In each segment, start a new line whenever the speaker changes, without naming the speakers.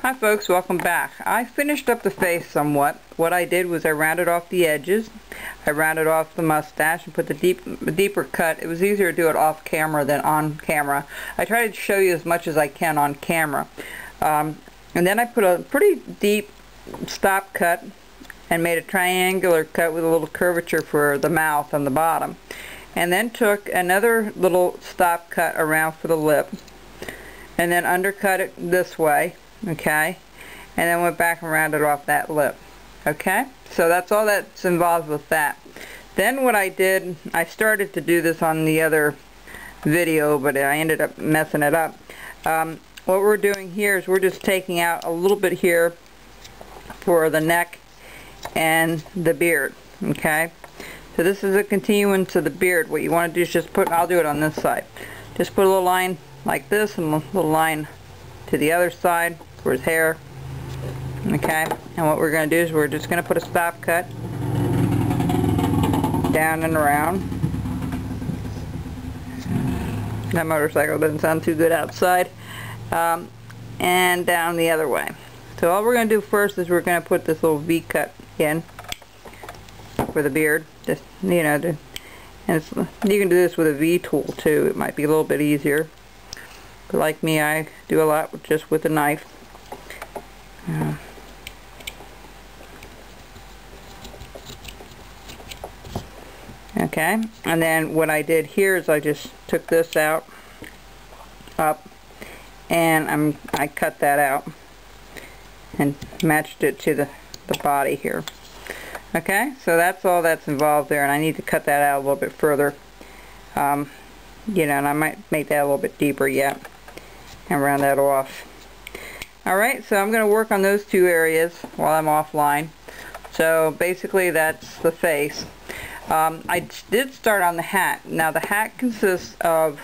Hi folks, welcome back. I finished up the face somewhat. What I did was I rounded off the edges, I rounded off the mustache and put the deeper cut. It was easier to do it off camera than on camera. I try to show you as much as I can on camera. And then I put a pretty deep stop cut and made a triangular cut with a little curvature for the mouth on the bottom. And then took another little stop cut around for the lip and then undercut it this way. Okay, and then went back and rounded off that lip. Okay, so that's all that's involved with that. Then what I did, I started to do this on the other video, but I ended up messing it up. What we're doing here is we're just taking out a little bit here for the neck and the beard. Okay, so this is a continuance of the beard. What you want to do is just put, I'll do it on this side, just put a little line like this and a little line to the other side for his hair. Okay, and what we're going to do is we're just going to put a stop cut down and around. That motorcycle doesn't sound too good outside. And down the other way. So all we're going to do first is we're going to put this little V cut in for the beard. Just, you know, and you can do this with a V tool too. It might be a little bit easier. But like me, I do a lot just with a knife. Okay, and then what I did here is I just took this out, up, and I cut that out and matched it to the body here. Okay, so that's all that's involved there, and I need to cut that out a little bit further. You know, and I might make that a little bit deeper yet and round that off. Alright, so I'm going to work on those two areas while I'm offline. So basically that's the face. I did start on the hat. Now the hat consists of,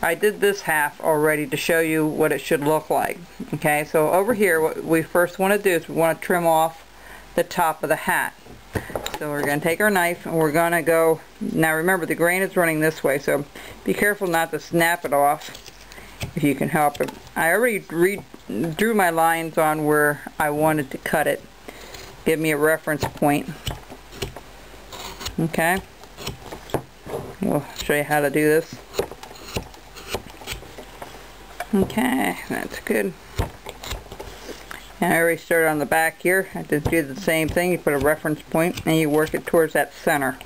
I did this half already to show you what it should look like. Okay, so over here what we first want to do is we want to trim off the top of the hat. So we're going to take our knife and we're going to go, now remember the grain is running this way, so be careful not to snap it off if you can help it. I already drew my lines on where I wanted to cut it. Give me a reference point. Okay, we'll show you how to do this. Okay, that's good. And I already started on the back here. I just do the same thing. You put a reference point and you work it towards that center.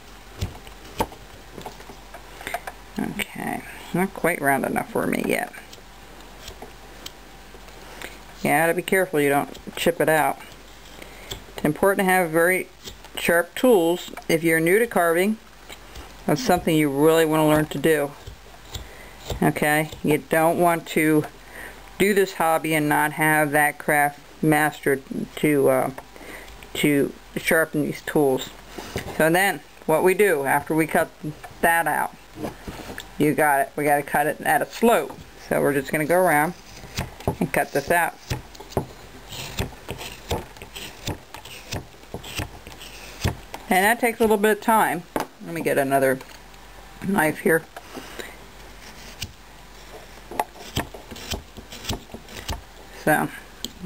Okay, not quite round enough for me yet. You gotta be careful you don't chip it out. It's important to have very sharp tools if you're new to carving. That's something you really want to learn to do. Okay, you don't want to do this hobby and not have that craft mastered to sharpen these tools. So then what we do after we cut that out, you got it, we got to cut it at a slope. So we're just going to go around and cut this out. And that takes a little bit of time. Let me get another knife here. So,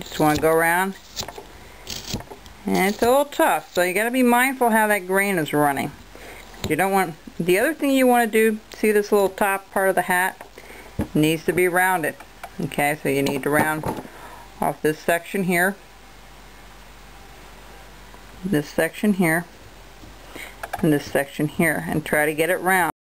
just want to go around. And it's a little tough, so you got to be mindful how that grain is running. You don't want, the other thing you want to do, see this little top part of the hat? It needs to be rounded. Okay, so you need to round off this section here, this section here, and this section here, and try to get it round.